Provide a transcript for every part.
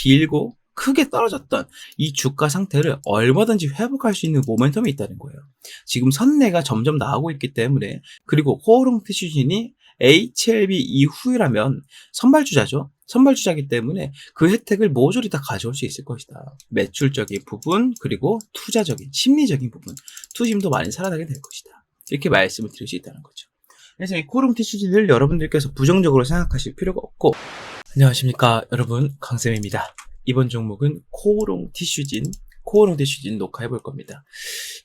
길고 크게 떨어졌던 이 주가 상태를 얼마든지 회복할 수 있는 모멘텀이 있다는 거예요. 지금 선내가 점점 나오고 있기 때문에, 그리고 코오롱 티슈진이 HLB 이후라면 선발주자죠. 선발주자이기 때문에 그 혜택을 모조리 다 가져올 수 있을 것이다. 매출적인 부분, 그리고 투자적인, 심리적인 부분, 투심도 많이 살아나게 될 것이다. 이렇게 말씀을 드릴 수 있다는 거죠. 그래서 이 코오롱 티슈진을 여러분들께서 부정적으로 생각하실 필요가 없고. 안녕하십니까 여러분, 강쌤입니다. 이번 종목은 코오롱 티슈진 녹화해 볼 겁니다.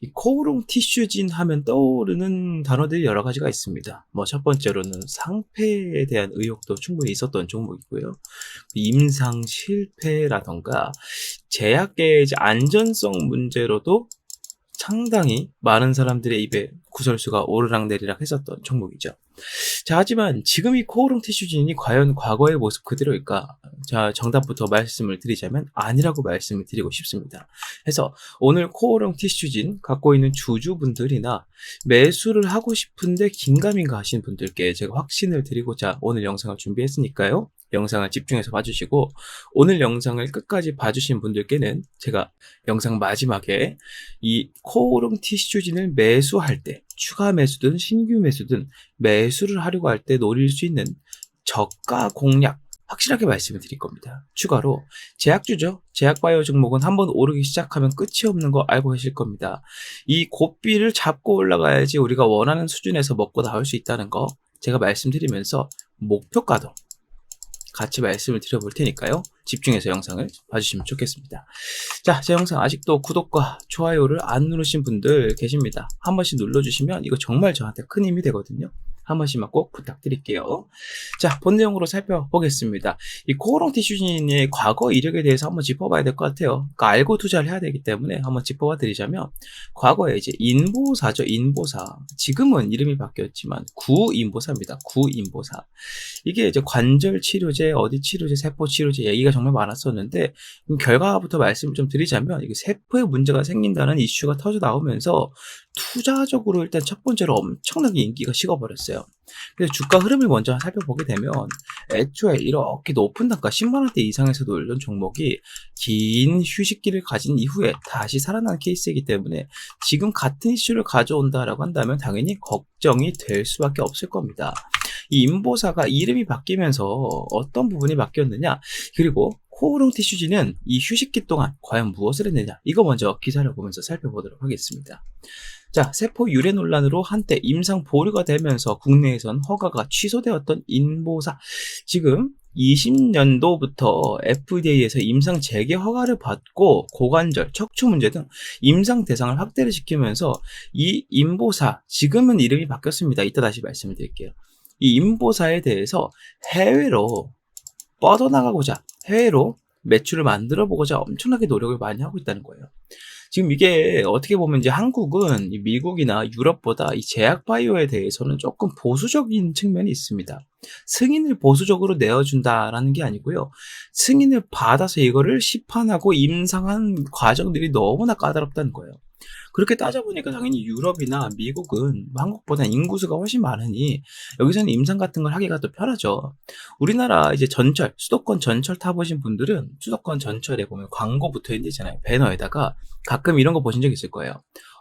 이 코오롱 티슈진 하면 떠오르는 단어들이 여러 가지가 있습니다. 첫 번째로는 상패에 대한 의혹도 충분히 있었던 종목이고요. 임상 실패라던가 제약계의 안전성 문제로도 상당히 많은 사람들의 입에 구설수가 오르락내리락 했었던 종목이죠. 자, 하지만 지금 이 코오롱 티슈진이 과연 과거의 모습 그대로일까? 자, 정답부터 말씀을 드리자면 아니라고 말씀을 드리고 싶습니다. 그래서 오늘 코오롱 티슈진 갖고 있는 주주분들이나 매수를 하고 싶은데 긴가민가 하시는 분들께 제가 확신을 드리고자 오늘 영상을 준비했으니까요. 영상을 집중해서 봐주시고, 오늘 영상을 끝까지 봐주신 분들께는 제가 영상 마지막에 이 코오롱 티슈진을 매수할 때, 추가 매수든 신규 매수든 매수를 하려고 할 때 노릴 수 있는 저가 공략 확실하게 말씀을 드릴 겁니다. 추가로 제약주죠. 제약바이오 종목은 한번 오르기 시작하면 끝이 없는 거 알고 계실 겁니다. 이 고삐를 잡고 올라가야지 우리가 원하는 수준에서 먹고 나올 수 있다는 거 제가 말씀드리면서 목표가도 같이 말씀을 드려볼 테니까요. 집중해서 영상을 봐주시면 좋겠습니다. 자, 제 영상 아직도 구독과 좋아요를 안 누르신 분들 계십니다. 한 번씩 눌러주시면 이거 정말 저한테 큰 힘이 되거든요. 한 번씩만 꼭 부탁드릴게요. 자, 본 내용으로 살펴보겠습니다. 이 코오롱 티슈진의 과거 이력에 대해서 한번 짚어봐야 될 것 같아요. 그러니까 알고 투자를 해야 되기 때문에 한번 짚어봐 드리자면, 과거에 이제 인보사죠. 인보사. 지금은 이름이 바뀌었지만 구인보사입니다. 구인보사. 이게 이제 관절 치료제, 어디 치료제, 세포 치료제 얘기가 정말 많았었는데, 결과부터 말씀을 좀 드리자면, 이게 세포에 문제가 생긴다는 이슈가 터져 나오면서 투자적으로 일단 첫 번째로 엄청나게 인기가 식어버렸어요. 그래서 주가 흐름을 먼저 살펴보게 되면, 애초에 이렇게 높은 단가 10만원대 이상에서 놀던 종목이 긴 휴식기를 가진 이후에 다시 살아난 케이스이기 때문에 지금 같은 이슈를 가져온다라고 한다면 당연히 걱정이 될 수밖에 없을 겁니다. 이 인보사가 이름이 바뀌면서 어떤 부분이 바뀌었느냐, 그리고 코오롱 티슈진은 이 휴식기 동안 과연 무엇을 했느냐, 이거 먼저 기사를 보면서 살펴보도록 하겠습니다. 자, 세포 유래 논란으로 한때 임상 보류가 되면서 국내에선 허가가 취소되었던 인보사, 지금 20년도부터 FDA에서 임상 재개 허가를 받고 고관절, 척추 문제 등 임상 대상을 확대를 시키면서 이 인보사, 지금은 이름이 바뀌었습니다. 이따 다시 말씀을 드릴게요. 이 인보사에 대해서 해외로 뻗어나가고자, 해외로 매출을 만들어 보고자 엄청나게 노력을 많이 하고 있다는 거예요. 지금 이게 어떻게 보면 이제 한국은 미국이나 유럽보다 이 제약바이오에 대해서는 조금 보수적인 측면이 있습니다. 승인을 보수적으로 내어준다라는 게 아니고요. 승인을 받아서 이거를 시판하고 임상한 과정들이 너무나 까다롭다는 거예요. 그렇게 따져보니까 당연히 유럽이나 미국은 한국보다 인구수가 훨씬 많으니 여기서는 임상 같은 걸 하기가 더 편하죠. 우리나라 이제 전철, 수도권 전철 타보신 분들은 수도권 전철에 보면 광고 붙어 있잖아요. 배너에다가 가끔 이런 거 보신 적 있을 거예요.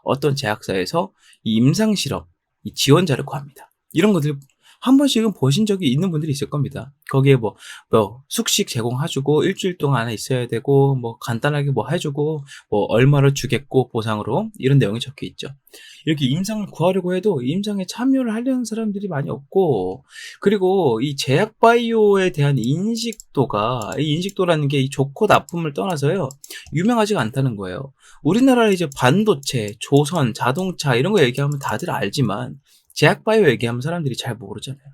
어떤 제약사에서 이 임상 실험, 이 지원자를 구합니다. 이런 것들 한 번씩은 보신 적이 있는 분들이 있을 겁니다. 거기에 숙식 제공해주고 일주일 동안 안에 있어야 되고 간단하게 해주고 얼마를 주겠고 보상으로, 이런 내용이 적혀 있죠. 이렇게 임상을 구하려고 해도 임상에 참여를 하려는 사람들이 많이 없고, 그리고 이 제약바이오에 대한 인식도가, 이 인식도라는 게 이 좋고 나쁨을 떠나서요, 유명하지가 않다는 거예요. 우리나라 이제 반도체, 조선, 자동차 이런 거 얘기하면 다들 알지만 제약바이오 얘기하면 사람들이 잘 모르잖아요.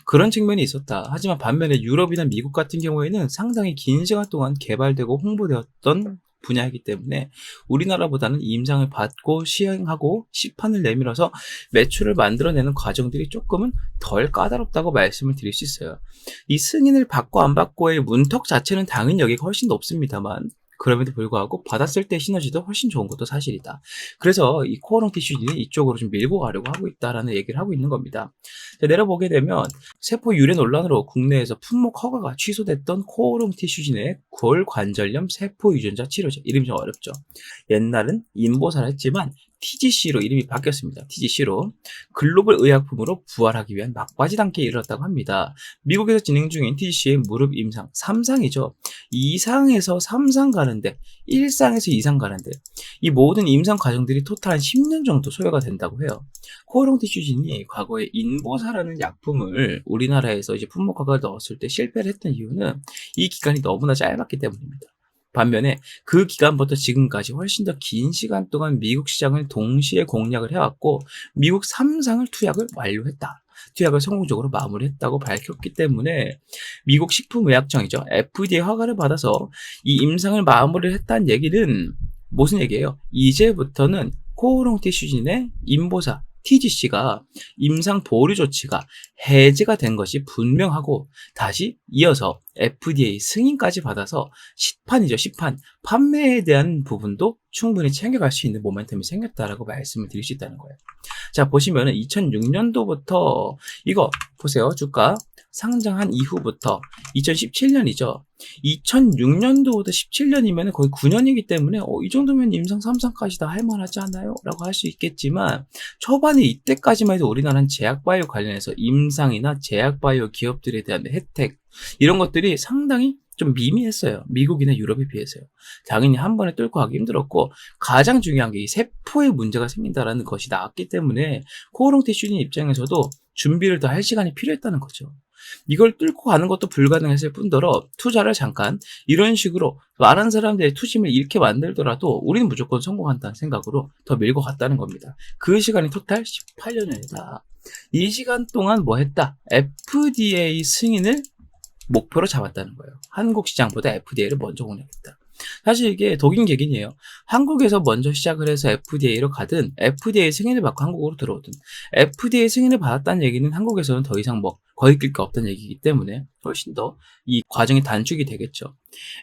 그런 측면이 있었다. 하지만 반면에 유럽이나 미국 같은 경우에는 상당히 긴 시간 동안 개발되고 홍보되었던 분야이기 때문에 우리나라보다는 임상을 받고 시행하고 시판을 내밀어서 매출을 만들어내는 과정들이 조금은 덜 까다롭다고 말씀을 드릴 수 있어요. 이 승인을 받고 안 받고의 문턱 자체는 당연히 여기가 훨씬 높습니다만, 그럼에도 불구하고 받았을 때 시너지도 훨씬 좋은 것도 사실이다. 그래서 이 코오롱 티슈진이 이쪽으로 좀 밀고 가려고 하고 있다라는 얘기를 하고 있는 겁니다. 자, 내려보게 되면 세포 유래 논란으로 국내에서 품목 허가가 취소됐던 코오롱 티슈진의 골관절염 세포 유전자 치료제, 이름이 좀 어렵죠. 옛날은 인보사를 했지만 TGC로 이름이 바뀌었습니다. TGC로 글로벌 의약품으로 부활하기 위한 막바지 단계에 이르렀다고 합니다. 미국에서 진행 중인 TGC의 무릎 임상 3상이죠. 2상에서 3상 가는데 1상에서 2상 가는데 이 모든 임상 과정들이 토탈 한 10년 정도 소요가 된다고 해요. 코오롱 티슈진이 과거에 인보사라는 약품을 우리나라에서 이제 품목 허가를 넣었을 때 실패를 했던 이유는 이 기간이 너무나 짧았기 때문입니다. 반면에 그 기간부터 지금까지 훨씬 더 긴 시간 동안 미국 시장을 동시에 공략을 해왔고 미국 3상을 투약을 완료했다. 투약을 성공적으로 마무리했다고 밝혔기 때문에 미국 식품의약청이죠. FDA 허가를 받아서 이 임상을 마무리를 했다는 얘기는 무슨 얘기예요? 이제부터는 코오롱 티슈진의 인보사 TGC가 임상 보류 조치가 해제가 된 것이 분명하고 다시 이어서 FDA 승인까지 받아서 시판이죠, 시판. 판매에 대한 부분도 충분히 챙겨갈 수 있는 모멘텀이 생겼다라고 말씀을 드릴 수 있다는 거예요. 자, 보시면은 2006년도부터 이거 보세요. 주가 상장한 이후부터 2017년이죠. 2006년도부터 17년이면 거의 9년이기 때문에 이 정도면 임상 3상까지 다 할만하지 않나요? 라고 할 수 있겠지만 초반에 이때까지만 해도 우리나라는 제약바이오 관련해서 임상이나 제약바이오 기업들에 대한 혜택 이런 것들이 상당히 좀 미미했어요. 미국이나 유럽에 비해서요. 당연히 한 번에 뚫고 가기 힘들었고 가장 중요한 게 이 세포에 문제가 생긴다는 것이 나왔기 때문에 코오롱 티슈진 입장에서도 준비를 더 할 시간이 필요했다는 거죠. 이걸 뚫고 가는 것도 불가능했을 뿐더러 투자를 잠깐 이런 식으로 많은 사람들의 투심을 잃게 만들더라도 우리는 무조건 성공한다는 생각으로 더 밀고 갔다는 겁니다. 그 시간이 토탈 18년이다. 이 시간 동안 뭐 했다? FDA 승인을 목표로 잡았다는 거예요. 한국 시장보다 FDA를 먼저 공략했다. 사실 이게 독인 객인이에요. 한국에서 먼저 시작을 해서 FDA로 가든 FDA 승인을 받고 한국으로 들어오든 FDA 승인을 받았다는 얘기는 한국에서는 더 이상 뭐 거리낄 게 없다는 얘기이기 때문에 훨씬 더 이 과정이 단축이 되겠죠.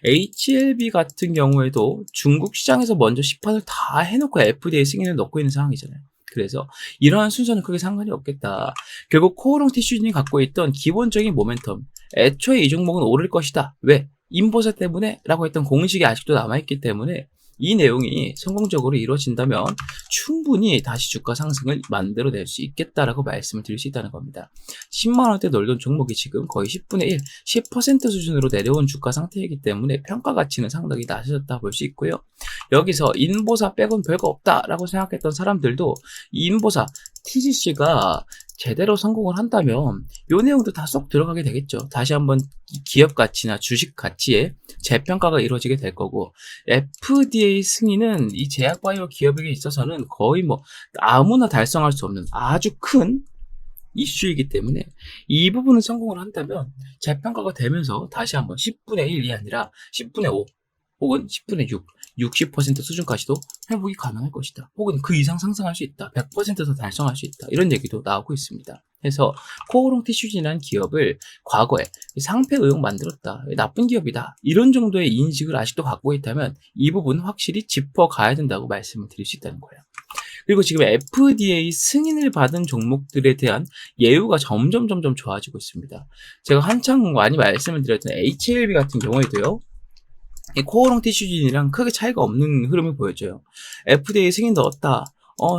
HLB 같은 경우에도 중국 시장에서 먼저 시판을 다 해놓고 FDA 승인을 넣고 있는 상황이잖아요. 그래서 이러한 순서는 크게 상관이 없겠다. 결국 코오롱 티슈진이 갖고 있던 기본적인 모멘텀, 애초에 이 종목은 오를 것이다. 왜? 인보사 때문에? 라고 했던 공식이 아직도 남아있기 때문에 이 내용이 성공적으로 이루어진다면 충분히 다시 주가 상승을 만들어낼 수 있겠다라고 말씀을 드릴 수 있다는 겁니다. 10만원대 놀던 종목이 지금 거의 10분의 1, 10% 수준으로 내려온 주가 상태이기 때문에 평가 가치는 상당히 낮아졌다 볼 수 있고요. 여기서 인보사 빼곤 별거 없다라고 생각했던 사람들도 이 인보사 TGC가 제대로 성공을 한다면 이 내용도 다 쏙 들어가게 되겠죠. 다시 한번 기업 가치나 주식 가치의 재평가가 이루어지게 될 거고 FDA 승인은 이 제약바이오 기업에게 있어서는 거의 뭐 아무나 달성할 수 없는 아주 큰 이슈이기 때문에 이 부분을 성공을 한다면 재평가가 되면서 다시 한번 10분의 1이 아니라 10분의 5 혹은 10분의 6, 60% 수준까지도 회복이 가능할 것이다. 혹은 그 이상 상승할 수 있다. 100%더 달성할 수 있다. 이런 얘기도 나오고 있습니다. 그래서 코오롱 티슈진이라는 기업을 과거에 상패 의혹 만들었다. 나쁜 기업이다. 이런 정도의 인식을 아직도 갖고 있다면 이 부분은 확실히 짚어가야 된다고 말씀을 드릴 수 있다는 거예요. 그리고 지금 FDA 승인을 받은 종목들에 대한 예우가 점점 좋아지고 있습니다. 제가 한창 많이 말씀을 드렸던 HLB 같은 경우에도요. 이 코오롱 티슈진이랑 크게 차이가 없는 흐름을 보여줘요. FDA 승인 넣었다.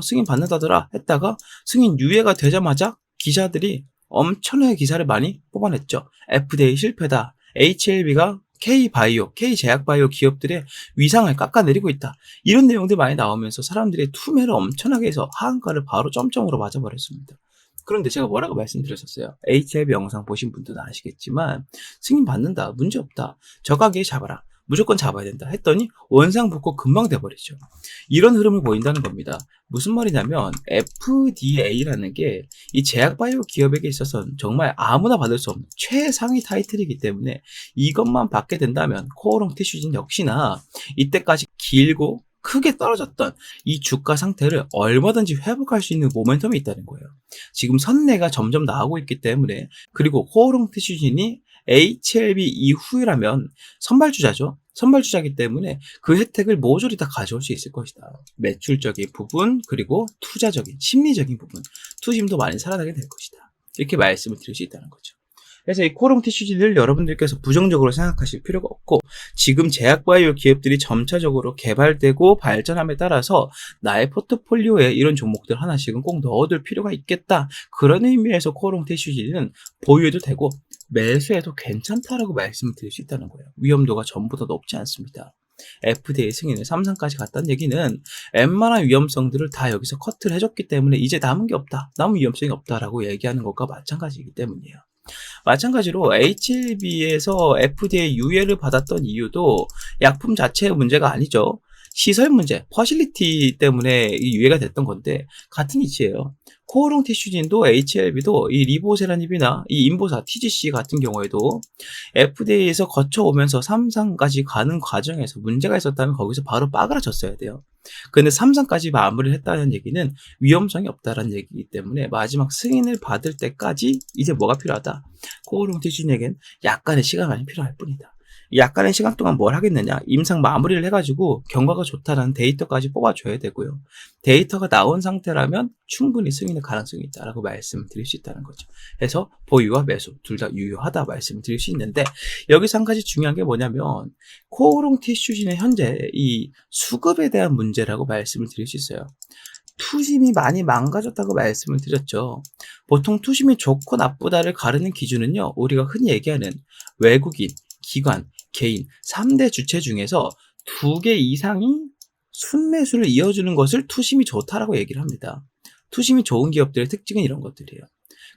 승인 받는다더라 했다가 승인 유예가 되자마자 기자들이 엄청나게 기사를 많이 뽑아냈죠. FDA 실패다. HLB가 K바이오, K제약바이오 기업들의 위상을 깎아내리고 있다. 이런 내용들이 많이 나오면서 사람들의 투매를 엄청나게 해서 하한가를 바로 점점으로 맞아버렸습니다. 그런데 제가 뭐라고 말씀드렸었어요. HLB 영상 보신 분들은 아시겠지만 승인 받는다. 문제없다. 저가격에 잡아라. 무조건 잡아야 된다 했더니 원상 복구 금방 돼버리죠. 이런 흐름을 보인다는 겁니다. 무슨 말이냐면 FDA라는 게 이 제약바이오 기업에게 있어서는 정말 아무나 받을 수 없는 최상위 타이틀이기 때문에 이것만 받게 된다면 코오롱 티슈진 역시나 이때까지 길고 크게 떨어졌던 이 주가 상태를 얼마든지 회복할 수 있는 모멘텀이 있다는 거예요. 지금 선례가 점점 나오고 있기 때문에 그리고 코오롱 티슈진이 HLB 이후라면 선발주자죠. 선발주자이기 때문에 그 혜택을 모조리 다 가져올 수 있을 것이다. 매출적인 부분, 그리고 투자적인, 심리적인 부분, 투심도 많이 살아나게 될 것이다. 이렇게 말씀을 드릴 수 있다는 거죠. 그래서 이 코오롱 TCG를 여러분들께서 부정적으로 생각하실 필요가 없고, 지금 제약바이오 기업들이 점차적으로 개발되고 발전함에 따라서 나의 포트폴리오에 이런 종목들 하나씩은 꼭 넣어둘 필요가 있겠다. 그런 의미에서 코오롱 TCG는 보유해도 되고 매수해도 괜찮다라고 말씀을 드릴 수 있다는 거예요. 위험도가 전보다 높지 않습니다. FDA 승인을 3상까지 갔다는 얘기는 웬만한 위험성들을 다 여기서 커트를 해줬기 때문에 이제 남은 게 없다. 남은 위험성이 없다라고 얘기하는 것과 마찬가지이기 때문이에요. 마찬가지로 HLB에서 FDA 유예를 받았던 이유도 약품 자체의 문제가 아니죠. 시설 문제, 퍼실리티 때문에 유예가 됐던 건데 같은 이치예요. 코오롱 티슈진도 HLB도 이 리보세라닙이나 이 인보사 TGC 같은 경우에도 FDA에서 거쳐오면서 3상까지 가는 과정에서 문제가 있었다면 거기서 바로 빠그라졌어야 돼요. 근데 3상까지 마무리를 했다는 얘기는 위험성이 없다는 얘기이기 때문에 마지막 승인을 받을 때까지 이제 뭐가 필요하다. 코오롱 티슈진에겐 약간의 시간이 필요할 뿐이다. 약간의 시간 동안 뭘 하겠느냐, 임상 마무리를 해가지고 경과가 좋다라는 데이터까지 뽑아줘야 되고요. 데이터가 나온 상태라면 충분히 승인의 가능성이 있다라고 말씀드릴 수 있다는 거죠. 그래서 보유와 매수 둘 다 유효하다 말씀드릴 수 있는데, 여기서 한 가지 중요한 게 뭐냐면 코오롱 티슈진의 현재 이 수급에 대한 문제라고 말씀을 드릴 수 있어요. 투심이 많이 망가졌다고 말씀을 드렸죠. 보통 투심이 좋고 나쁘다를 가르는 기준은요, 우리가 흔히 얘기하는 외국인, 기관, 개인 3대 주체 중에서 2개 이상이 순매수를 이어주는 것을 투심이 좋다라고 얘기를 합니다. 투심이 좋은 기업들의 특징은 이런 것들이에요.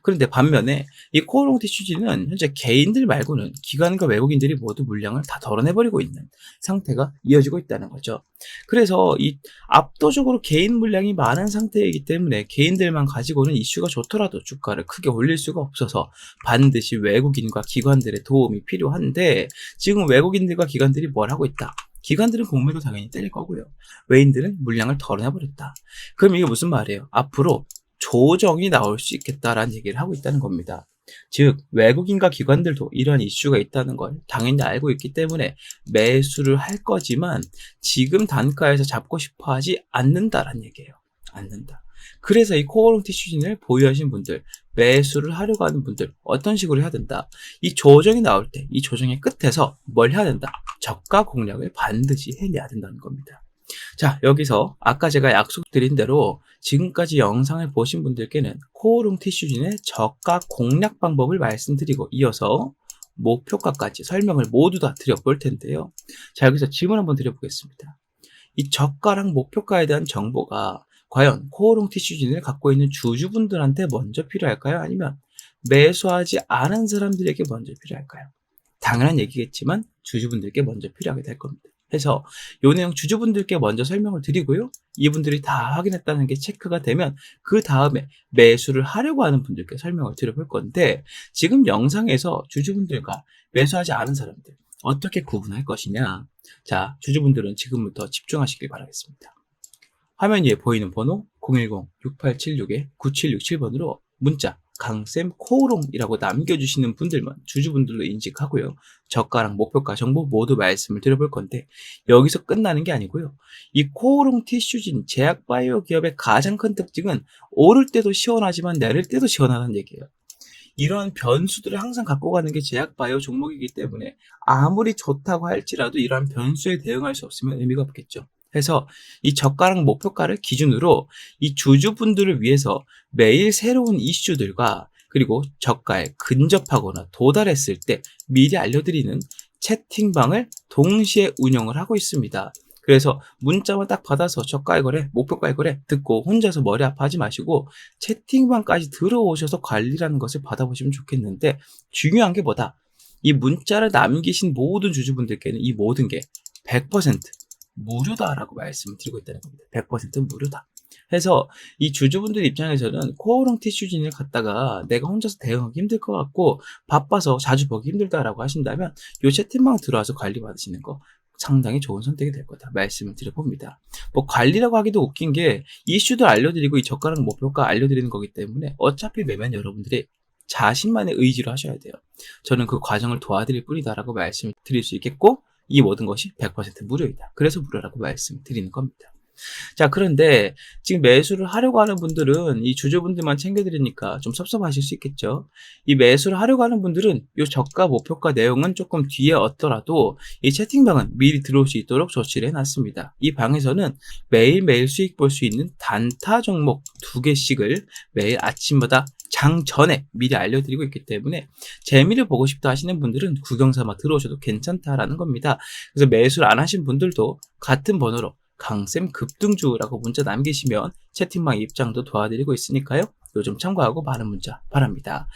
그런데 반면에 이 코오롱 티슈지는 현재 개인들 말고는 기관과 외국인들이 모두 물량을 다 덜어내버리고 있는 상태가 이어지고 있다는 거죠. 그래서 이 압도적으로 개인 물량이 많은 상태이기 때문에 개인들만 가지고는 이슈가 좋더라도 주가를 크게 올릴 수가 없어서 반드시 외국인과 기관들의 도움이 필요한데, 지금 외국인들과 기관들이 뭘 하고 있다? 기관들은 공매도 당연히 때릴 거고요. 외인들은 물량을 덜어내버렸다. 그럼 이게 무슨 말이에요? 앞으로 조정이 나올 수 있겠다라는 얘기를 하고 있다는 겁니다. 즉 외국인과 기관들도 이러한 이슈가 있다는 걸 당연히 알고 있기 때문에 매수를 할 거지만 지금 단가에서 잡고 싶어 하지 않는다라는 얘기예요. 않는다. 그래서 이 코오롱 티슈진을 보유하신 분들, 매수를 하려고 하는 분들 어떤 식으로 해야 된다? 이 조정이 나올 때 이 조정의 끝에서 뭘 해야 된다? 저가 공략을 반드시 해내야 된다는 겁니다. 자, 여기서 아까 제가 약속드린 대로 지금까지 영상을 보신 분들께는 코오롱 티슈진의 저가 공략 방법을 말씀드리고 이어서 목표가까지 설명을 모두 다 드려볼 텐데요. 자, 여기서 질문 한번 드려보겠습니다. 이 저가랑 목표가에 대한 정보가 과연 코오롱 티슈진을 갖고 있는 주주분들한테 먼저 필요할까요? 아니면 매수하지 않은 사람들에게 먼저 필요할까요? 당연한 얘기겠지만 주주분들께 먼저 필요하게 될 겁니다. 해서 이 내용 주주분들께 먼저 설명을 드리고요. 이분들이 다 확인했다는 게 체크가 되면 그 다음에 매수를 하려고 하는 분들께 설명을 드려볼 건데, 지금 영상에서 주주분들과 매수하지 않은 사람들 어떻게 구분할 것이냐. 자, 주주분들은 지금부터 집중하시길 바라겠습니다. 화면 위에 보이는 번호 010-6876-9767번으로 문자 강쌤 코오롱이라고 남겨주시는 분들만 주주분들로 인식하고요. 저가랑 목표가 정보 모두 말씀을 드려볼 건데, 여기서 끝나는 게 아니고요. 이 코오롱 티슈진 제약바이오 기업의 가장 큰 특징은 오를 때도 시원하지만 내릴 때도 시원하다는 얘기예요. 이러한 변수들을 항상 갖고 가는 게 제약바이오 종목이기 때문에 아무리 좋다고 할지라도 이러한 변수에 대응할 수 없으면 의미가 없겠죠. 그래서 이 저가랑 목표가를 기준으로 이 주주분들을 위해서 매일 새로운 이슈들과 그리고 저가에 근접하거나 도달했을 때 미리 알려드리는 채팅방을 동시에 운영을 하고 있습니다. 그래서 문자만 딱 받아서 저가의 거래, 목표가의 거래 듣고 혼자서 머리 아파하지 마시고 채팅방까지 들어오셔서 관리라는 것을 받아보시면 좋겠는데, 중요한 게 뭐다? 이 문자를 남기신 모든 주주분들께는 이 모든 게 100% 무료다라고 말씀을 드리고 있다는 겁니다. 100% 무료다. 해서 이 주주분들 입장에서는 코오롱 티슈진을 갖다가 내가 혼자서 대응하기 힘들 것 같고 바빠서 자주 보기 힘들다라고 하신다면 이 채팅방 들어와서 관리 받으시는 거 상당히 좋은 선택이 될 거다 말씀을 드려봅니다. 뭐 관리라고 하기도 웃긴 게 이슈들 알려드리고 이 저가랑 목표가 알려드리는 거기 때문에 어차피 매매는 여러분들이 자신만의 의지로 하셔야 돼요. 저는 그 과정을 도와드릴 뿐이다라고 말씀을 드릴 수 있겠고, 이 모든 것이 100% 무료이다. 그래서 무료라고 말씀드리는 겁니다. 자, 그런데 지금 매수를 하려고 하는 분들은 이 주주분들만 챙겨드리니까 좀 섭섭하실 수 있겠죠. 이 매수를 하려고 하는 분들은 이 저가 목표가 내용은 조금 뒤에 얻더라도 이 채팅방은 미리 들어올 수 있도록 조치를 해놨습니다. 이 방에서는 매일매일 수익 볼 수 있는 단타 종목 2개씩을 매일 아침마다 장 전에 미리 알려드리고 있기 때문에 재미를 보고 싶다 하시는 분들은 구경삼아 들어오셔도 괜찮다라는 겁니다. 그래서 매수를 안 하신 분들도 같은 번호로 강쌤 급등주라고 문자 남기시면 채팅방 입장도 도와드리고 있으니까요. 요즘 참고하고 많은 문자 바랍니다.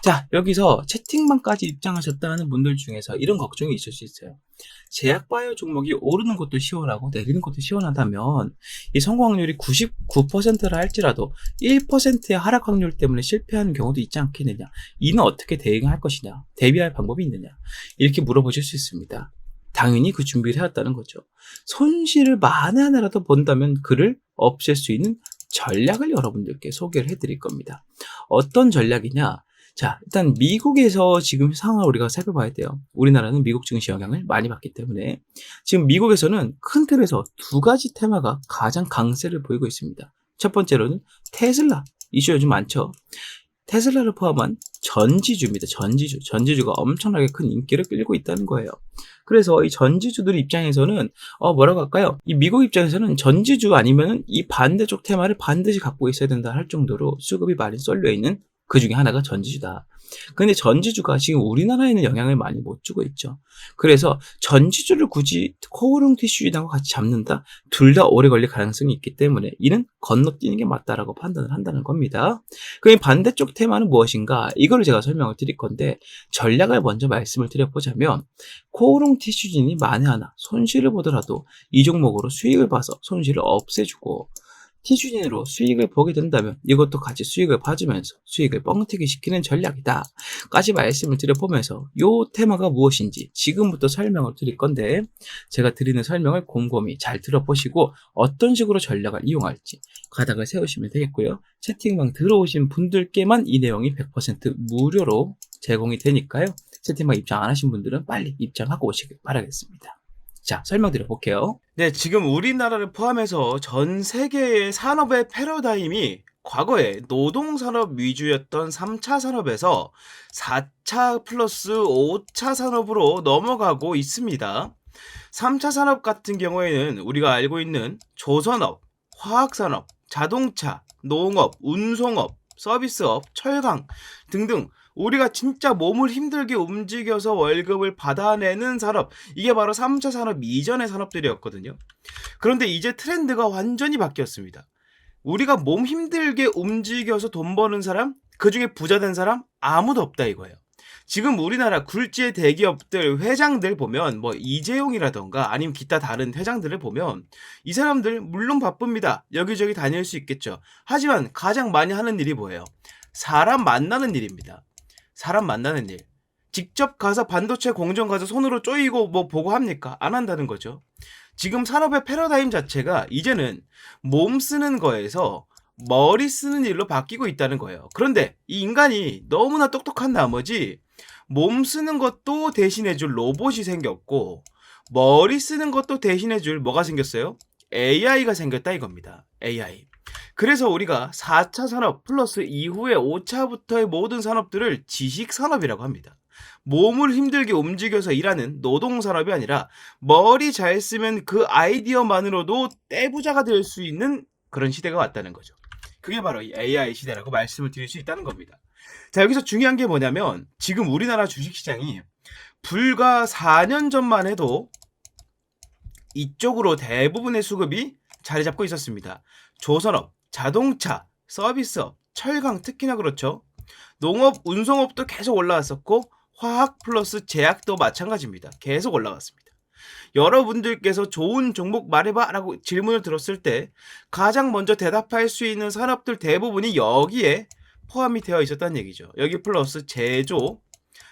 자, 여기서 채팅방까지 입장하셨다는 분들 중에서 이런 걱정이 있을 수 있어요. 제약바이오 종목이 오르는 것도 시원하고 내리는 것도 시원하다면 이 성공 확률이 99%라 할지라도 1%의 하락 확률 때문에 실패하는 경우도 있지 않겠느냐. 이는 어떻게 대응할 것이냐. 대비할 방법이 있느냐. 이렇게 물어보실 수 있습니다. 당연히 그 준비를 해왔다는 거죠. 손실을 만에 하나라도 본다면 그를 없앨 수 있는 전략을 여러분들께 소개를 해드릴 겁니다. 어떤 전략이냐? 자, 일단 미국에서 지금 상황을 우리가 살펴봐야 돼요. 우리나라는 미국 증시 영향을 많이 받기 때문에 지금 미국에서는 큰 틀에서 두 가지 테마가 가장 강세를 보이고 있습니다. 첫 번째로는 테슬라 이슈 요즘 많죠. 테슬라를 포함한 전지주입니다. 전지주가 엄청나게 큰 인기를 끌고 있다는 거예요. 그래서 이 전지주들 입장에서는 뭐라고 할까요? 이 미국 입장에서는 전지주 아니면은 이 반대쪽 테마를 반드시 갖고 있어야 된다 할 정도로 수급이 많이 쏠려 있는 그 중에 하나가 전지주다. 근데 전지주가 지금 우리나라에는 영향을 많이 못 주고 있죠. 그래서 전지주를 굳이 코오롱 티슈인하고 같이 잡는다? 둘 다 오래 걸릴 가능성이 있기 때문에 이는 건너뛰는 게 맞다라고 판단을 한다는 겁니다. 그럼 반대쪽 테마는 무엇인가? 이거를 제가 설명을 드릴 건데 전략을 먼저 말씀을 드려보자면 코오롱 티슈진이 만에 하나 손실을 보더라도 이 종목으로 수익을 봐서 손실을 없애주고 티슈진으로 수익을 보게 된다면 이것도 같이 수익을 봐주면서 수익을 뻥튀기 시키는 전략이다 까지 말씀을 드려보면서 이 테마가 무엇인지 지금부터 설명을 드릴 건데 제가 드리는 설명을 곰곰이 잘 들어보시고 어떤 식으로 전략을 이용할지 가닥을 세우시면 되겠고요. 채팅방 들어오신 분들께만 이 내용이 100% 무료로 제공이 되니까요. 채팅방 입장 안 하신 분들은 빨리 입장하고 오시길 바라겠습니다. 자, 설명드려 볼게요. 네, 지금 우리나라를 포함해서 전 세계의 산업의 패러다임이 과거에 노동산업 위주였던 3차 산업에서 4차 플러스 5차 산업으로 넘어가고 있습니다. 3차 산업 같은 경우에는 우리가 알고 있는 조선업, 화학산업, 자동차, 농업, 운송업, 서비스업, 철강 등등 우리가 진짜 몸을 힘들게 움직여서 월급을 받아내는 산업, 이게 바로 3차 산업 이전의 산업들이었거든요. 그런데 이제 트렌드가 완전히 바뀌었습니다. 우리가 몸 힘들게 움직여서 돈 버는 사람, 그 중에 부자 된 사람 아무도 없다 이거예요. 지금 우리나라 굴지의 대기업들 회장들 보면 뭐 이재용이라던가 아니면 기타 다른 회장들을 보면 이 사람들 물론 바쁩니다. 여기저기 다닐 수 있겠죠. 하지만 가장 많이 하는 일이 뭐예요? 사람 만나는 일입니다. 사람 만나는 일. 직접 가서 반도체 공정 가서 손으로 쪼이고 뭐 보고 합니까? 안 한다는 거죠. 지금 산업의 패러다임 자체가 이제는 몸 쓰는 거에서 머리 쓰는 일로 바뀌고 있다는 거예요. 그런데 이 인간이 너무나 똑똑한 나머지 몸 쓰는 것도 대신해줄 로봇이 생겼고 머리 쓰는 것도 대신해줄 뭐가 생겼어요? AI가 생겼다 이겁니다. AI. 그래서 우리가 4차 산업 플러스 이후에 5차부터의 모든 산업들을 지식산업이라고 합니다. 몸을 힘들게 움직여서 일하는 노동산업이 아니라 머리 잘 쓰면 그 아이디어만으로도 떼부자가 될 수 있는 그런 시대가 왔다는 거죠. 그게 바로 이 AI 시대라고 말씀을 드릴 수 있다는 겁니다. 자, 여기서 중요한 게 뭐냐면 지금 우리나라 주식시장이 불과 4년 전만 해도 이쪽으로 대부분의 수급이 자리 잡고 있었습니다. 조선업, 자동차, 서비스업, 철강 특히나 그렇죠. 농업, 운송업도 계속 올라왔었고 화학 플러스 제약도 마찬가지입니다. 계속 올라갔습니다. 여러분들께서 좋은 종목 말해봐 라고 질문을 들었을 때 가장 먼저 대답할 수 있는 산업들 대부분이 여기에 포함이 되어 있었다는 얘기죠. 여기 플러스 제조,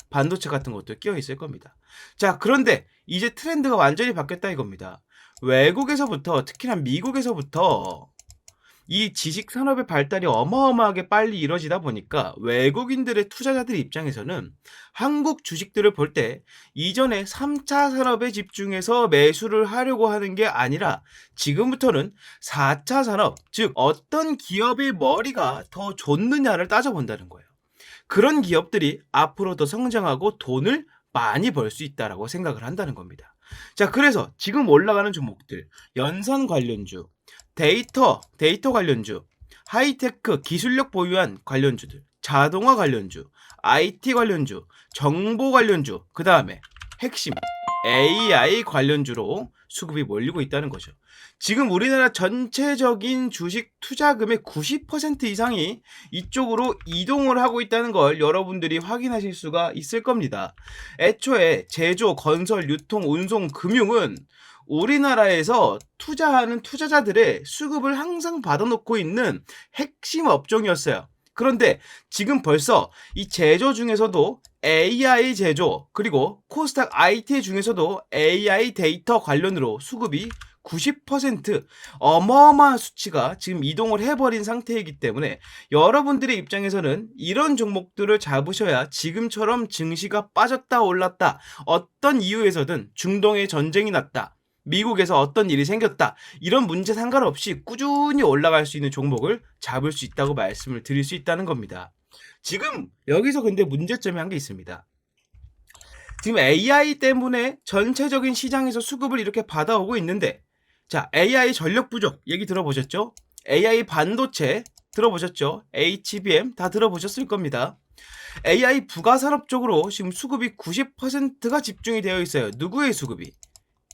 반도체 같은 것도 끼어 있을 겁니다. 자, 그런데 이제 트렌드가 완전히 바뀌었다 이겁니다. 외국에서부터 특히나 미국에서부터 이 지식 산업의 발달이 어마어마하게 빨리 이뤄지다 보니까 외국인들의 투자자들 입장에서는 한국 주식들을 볼 때 이전에 3차 산업에 집중해서 매수를 하려고 하는 게 아니라 지금부터는 4차 산업, 즉 어떤 기업의 머리가 더 좋느냐를 따져본다는 거예요. 그런 기업들이 앞으로 더 성장하고 돈을 많이 벌 수 있다라고 생각을 한다는 겁니다. 자, 그래서 지금 올라가는 종목들, 연산 관련주, 데이터 관련주, 하이테크 기술력 보유한 관련주들, 자동화 관련주, IT 관련주, 정보 관련주, 그 다음에 핵심 AI 관련주로 수급이 몰리고 있다는 거죠. 지금 우리나라 전체적인 주식 투자금의 90% 이상이 이쪽으로 이동을 하고 있다는 걸 여러분들이 확인하실 수가 있을 겁니다. 애초에 제조, 건설, 유통, 운송, 금융은 우리나라에서 투자하는 투자자들의 수급을 항상 받아놓고 있는 핵심 업종이었어요. 그런데 지금 벌써 이 제조 중에서도 AI 제조, 그리고 코스닥 IT 중에서도 AI 데이터 관련으로 수급이 90% 어마어마한 수치가 지금 이동을 해버린 상태이기 때문에 여러분들의 입장에서는 이런 종목들을 잡으셔야 지금처럼 증시가 빠졌다 올랐다, 어떤 이유에서든 중동에 전쟁이 났다, 미국에서 어떤 일이 생겼다, 이런 문제 상관없이 꾸준히 올라갈 수 있는 종목을 잡을 수 있다고 말씀을 드릴 수 있다는 겁니다. 지금 여기서 근데 문제점이 한 게 있습니다. 지금 AI 때문에 전체적인 시장에서 수급을 이렇게 받아오고 있는데, 자, AI 전력 부족 얘기 들어보셨죠? AI 반도체 들어보셨죠? HBM 다 들어보셨을 겁니다. AI 부가산업 쪽으로 지금 수급이 90%가 집중이 되어 있어요. 누구의 수급이?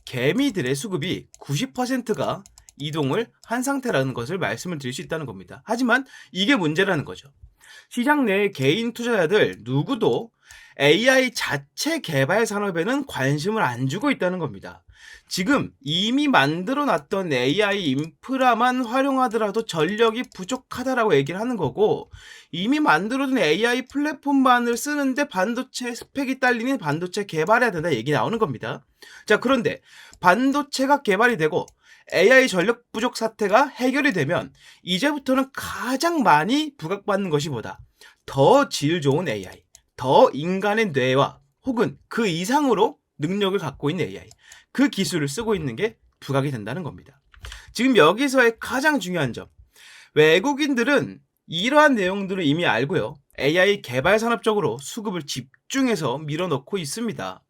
개미들의 수급이 90%가 이동을 한 상태라는 것을 말씀을 드릴 수 있다는 겁니다. 하지만 이게 문제라는 거죠. 시장 내 개인 투자자들 누구도 AI 자체 개발 산업에는 관심을 안 주고 있다는 겁니다. 지금 이미 만들어 놨던 AI 인프라만 활용하더라도 전력이 부족하다라고 얘기를 하는 거고, 이미 만들어둔 AI 플랫폼만을 쓰는데 반도체 스펙이 딸리는 반도체 개발해야 된다 얘기 나오는 겁니다. 자, 그런데 반도체가 개발이 되고 AI 전력 부족 사태가 해결이 되면 이제부터는 가장 많이 부각받는 것이 뭐다? 더 질 좋은 AI, 더 인간의 뇌와 혹은 그 이상으로 능력을 갖고 있는 AI, 그 기술을 쓰고 있는 게 부각이 된다는 겁니다. 지금 여기서의 가장 중요한 점, 외국인들은 이러한 내용들을 이미 알고요, AI 개발 산업 쪽으로 수급을 집중해서 밀어넣고 있습니다.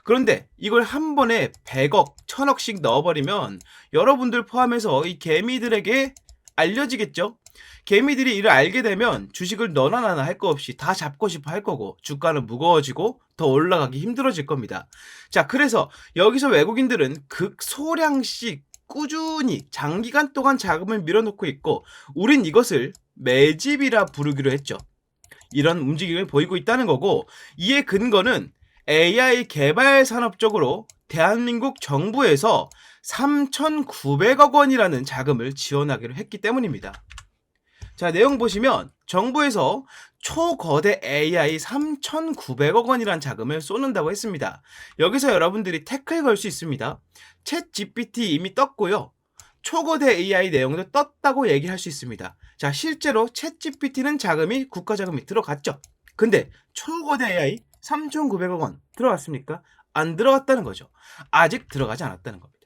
그런데 이걸 한 번에 100억, 1000억씩 넣어버리면 여러분들 포함해서 이 개미들에게 알려지겠죠? 개미들이 이를 알게 되면 주식을 너나 나나 할 거 없이 다 잡고 싶어 할 거고, 주가는 무거워지고 더 올라가기 힘들어질 겁니다. 자, 그래서 여기서 외국인들은 극소량씩 꾸준히 장기간 동안 자금을 밀어넣고 있고, 우린 이것을 매집이라 부르기로 했죠. 이런 움직임을 보이고 있다는 거고, 이의 근거는 AI 개발 산업 쪽으로 대한민국 정부에서 3,900억 원이라는 자금을 지원하기로 했기 때문입니다. 자, 내용 보시면 정부에서 초거대 AI 3,900억 원이라는 자금을 쏟는다고 했습니다. 여기서 여러분들이 태클 걸 수 있습니다. 챗 GPT 이미 떴고요, 초거대 AI 내용도 떴다고 얘기할 수 있습니다. 자, 실제로 챗 GPT는 자금이 국가 자금이 들어갔죠. 근데 초거대 AI 3,900억 원 들어갔습니까? 안 들어갔다는 거죠. 아직 들어가지 않았다는 겁니다.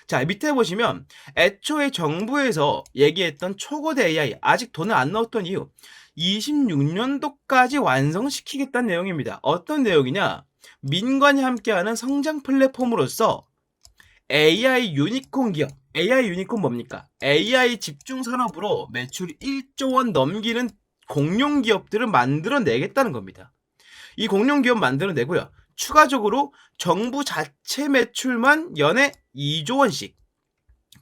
자, 밑에 보시면 애초에 정부에서 얘기했던 초거대 AI 아직 돈을 안 넣었던 이유, 26년도까지 완성시키겠다는 내용입니다. 어떤 내용이냐? 민관이 함께하는 성장 플랫폼으로서 AI 유니콘 기업, AI 유니콘 뭡니까? AI 집중 산업으로 매출 1조 원 넘기는 공룡 기업들을 만들어내겠다는 겁니다. 이 공룡 기업 만들어내고요, 추가적으로 정부 자체 매출만 연에 2조 원씩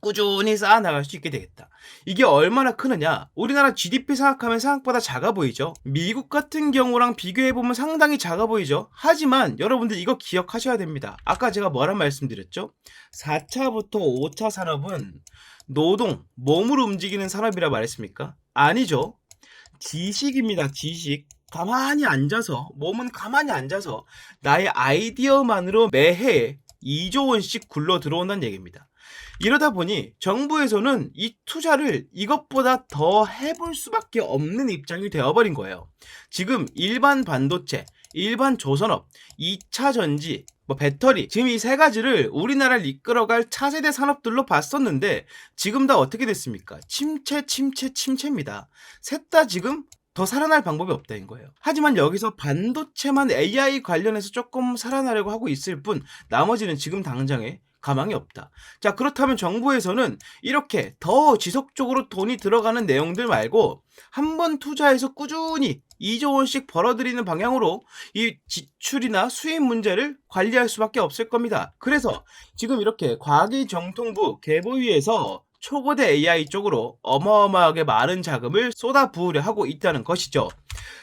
꾸준히 쌓아나갈 수 있게 되겠다. 이게 얼마나 크느냐? 우리나라 GDP 생각하면 생각보다 작아 보이죠? 미국 같은 경우랑 비교해보면 상당히 작아 보이죠? 하지만 여러분들 이거 기억하셔야 됩니다. 아까 제가 뭐란 말씀드렸죠? 4차부터 5차 산업은 노동, 몸으로 움직이는 산업이라 말했습니까? 아니죠. 지식입니다. 지식. 가만히 앉아서, 몸은 가만히 앉아서 나의 아이디어만으로 매해 2조 원씩 굴러 들어온다는 얘기입니다. 이러다 보니 정부에서는 이 투자를 이것보다 더 해볼 수밖에 없는 입장이 되어버린 거예요. 지금 일반 반도체, 일반 조선업, 2차 전지, 배터리, 지금 이 세 가지를 우리나라를 이끌어갈 차세대 산업들로 봤었는데 지금 다 어떻게 됐습니까? 침체입니다. 셋 다 지금 더 살아날 방법이 없다는 거예요. 하지만 여기서 반도체만 AI 관련해서 조금 살아나려고 하고 있을 뿐 나머지는 지금 당장에 가망이 없다. 자, 그렇다면 정부에서는 이렇게 더 지속적으로 돈이 들어가는 내용들 말고 한 번 투자해서 꾸준히 2조 원씩 벌어들이는 방향으로 이 지출이나 수입 문제를 관리할 수밖에 없을 겁니다. 그래서 지금 이렇게 과기정통부 개보위에서 초거대 AI 쪽으로 어마어마하게 많은 자금을 쏟아부으려 하고 있다는 것이죠.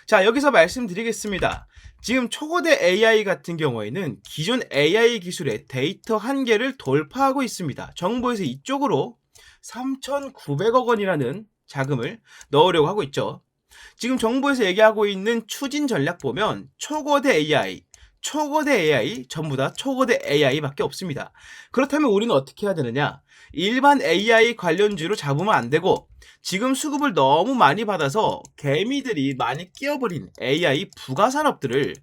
자, 여기서 말씀드리겠습니다. 지금 초거대 AI 같은 경우에는 기존 AI 기술의 데이터 한계를 돌파하고 있습니다. 정부에서 이쪽으로 3,900억 원이라는 자금을 넣으려고 하고 있죠. 지금 정부에서 얘기하고 있는 추진 전략 보면 초거대 AI, 전부 다 초거대 AI밖에 없습니다. 그렇다면 우리는 어떻게 해야 되느냐? 일반 AI 관련주로 잡으면 안 되고 지금 수급을 너무 많이 받아서 개미들이 많이 끼어버린 AI 부가 산업들을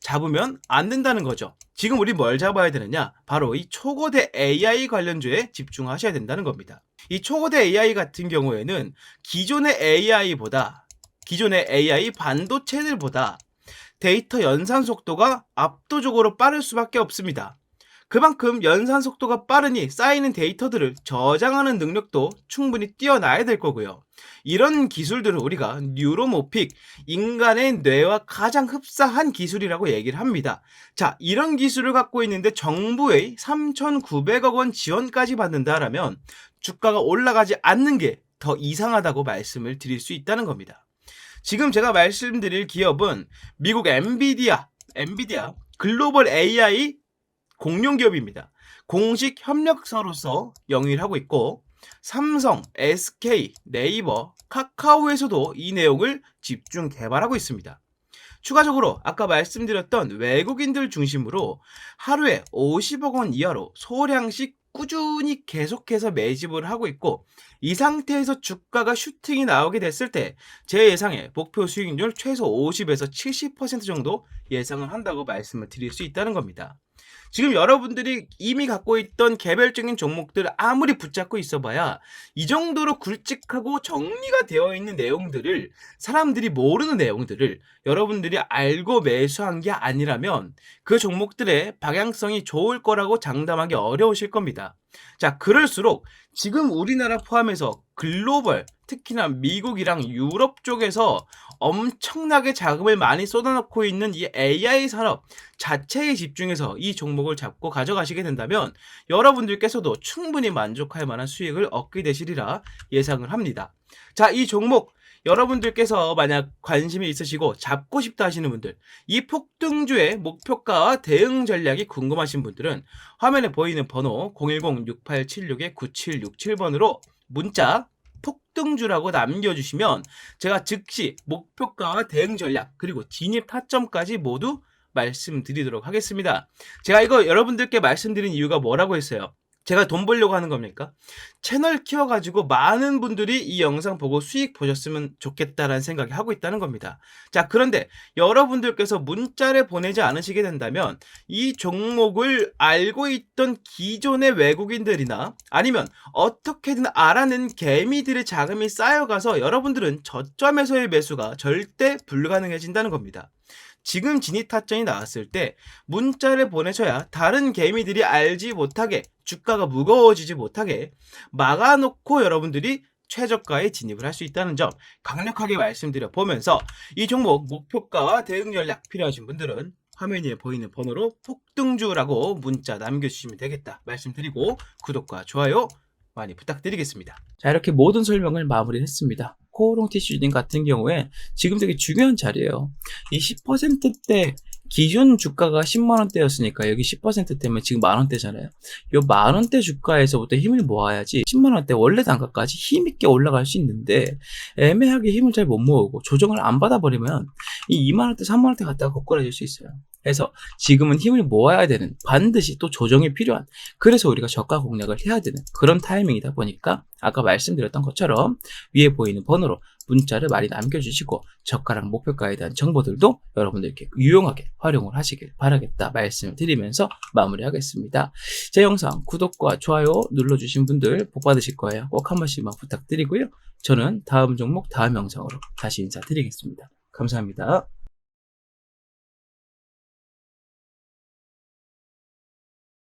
잡으면 안 된다는 거죠. 지금 우리 뭘 잡아야 되느냐? 바로 이 초거대 AI 관련주에 집중하셔야 된다는 겁니다. 이 초거대 AI 같은 경우에는 기존의 AI 반도체들보다 데이터 연산 속도가 압도적으로 빠를 수밖에 없습니다. 그만큼 연산 속도가 빠르니 쌓이는 데이터들을 저장하는 능력도 충분히 뛰어나야 될 거고요. 이런 기술들을 우리가 뉴로모픽, 인간의 뇌와 가장 흡사한 기술이라고 얘기를 합니다. 자, 이런 기술을 갖고 있는데 정부의 3,900억 원 지원까지 받는다라면 주가가 올라가지 않는 게 더 이상하다고 말씀을 드릴 수 있다는 겁니다. 지금 제가 말씀드릴 기업은 미국 엔비디아 글로벌 AI 공룡 기업입니다. 공식 협력사로서 영위를 하고 있고 삼성, SK, 네이버, 카카오에서도 이 내용을 집중 개발하고 있습니다. 추가적으로 아까 말씀드렸던 외국인들 중심으로 하루에 50억 원 이하로 소량씩 꾸준히 계속해서 매집을 하고 있고 이 상태에서 주가가 슈팅이 나오게 됐을 때 제 예상에 목표 수익률 최소 50에서 70% 정도 예상을 한다고 말씀을 드릴 수 있다는 겁니다. 지금 여러분들이 이미 갖고 있던 개별적인 종목들 아무리 붙잡고 있어봐야 이 정도로 굵직하고 정리가 되어 있는 내용들을 사람들이 모르는 내용들을 여러분들이 알고 매수한 게 아니라면 그 종목들의 방향성이 좋을 거라고 장담하기 어려우실 겁니다. 자, 그럴수록 지금 우리나라 포함해서 글로벌, 특히나 미국이랑 유럽 쪽에서 엄청나게 자금을 많이 쏟아놓고 있는 이 AI 산업 자체에 집중해서 이 종목을 잡고 가져가시게 된다면 여러분들께서도 충분히 만족할 만한 수익을 얻게 되시리라 예상을 합니다. 자, 이 종목 여러분들께서 만약 관심이 있으시고 잡고 싶다 하시는 분들, 이 폭등주의 목표가와 대응 전략이 궁금하신 분들은 화면에 보이는 번호 010-6876-9767번으로 문자 폭등주라고 남겨주시면 제가 즉시 목표가와 대응 전략 그리고 진입 타점까지 모두 말씀드리도록 하겠습니다. 제가 이거 여러분들께 말씀드린 이유가 뭐라고 했어요? 제가 돈 벌려고 하는 겁니까? 채널 키워가지고 많은 분들이 이 영상 보고 수익 보셨으면 좋겠다라는 생각이 하고 있다는 겁니다. 자, 그런데 여러분들께서 문자를 보내지 않으시게 된다면 이 종목을 알고 있던 기존의 외국인들이나 아니면 어떻게든 알아낸 개미들의 자금이 쌓여가서 여러분들은 저점에서의 매수가 절대 불가능해진다는 겁니다. 지금 진입 타점이 나왔을 때 문자를 보내셔야 다른 개미들이 알지 못하게 주가가 무거워지지 못하게 막아놓고 여러분들이 최저가에 진입을 할 수 있다는 점 강력하게 말씀드려 보면서 이 종목 목표가와 대응 전략 필요하신 분들은 화면 위에 보이는 번호로 폭등주라고 문자 남겨주시면 되겠다 말씀드리고 구독과 좋아요 많이 부탁드리겠습니다. 자, 이렇게 모든 설명을 마무리했습니다. 코오롱 티슈진 같은 경우에 지금 되게 중요한 자리예요. 이 10%대 기존 주가가 10만 원대였으니까 여기 10% 때문에 지금 만 원대잖아요. 요 만 원대 주가에서부터 힘을 모아야지 10만 원대 원래 단가까지 힘있게 올라갈 수 있는데 애매하게 힘을 잘 못 모으고 조정을 안 받아버리면 이 2만 원대, 3만 원대 갔다가 거꾸라질 수 있어요. 그래서 지금은 힘을 모아야 되는, 반드시 또 조정이 필요한, 그래서 우리가 저가 공략을 해야 되는 그런 타이밍이다 보니까 아까 말씀드렸던 것처럼 위에 보이는 번호로 문자를 많이 남겨주시고 저가랑 목표가에 대한 정보들도 여러분들께 유용하게 활용을 하시길 바라겠다 말씀을 드리면서 마무리하겠습니다. 제 영상 구독과 좋아요 눌러주신 분들 복 받으실 거예요. 꼭 한 번씩만 부탁드리고요. 저는 다음 종목 다음 영상으로 다시 인사드리겠습니다. 감사합니다.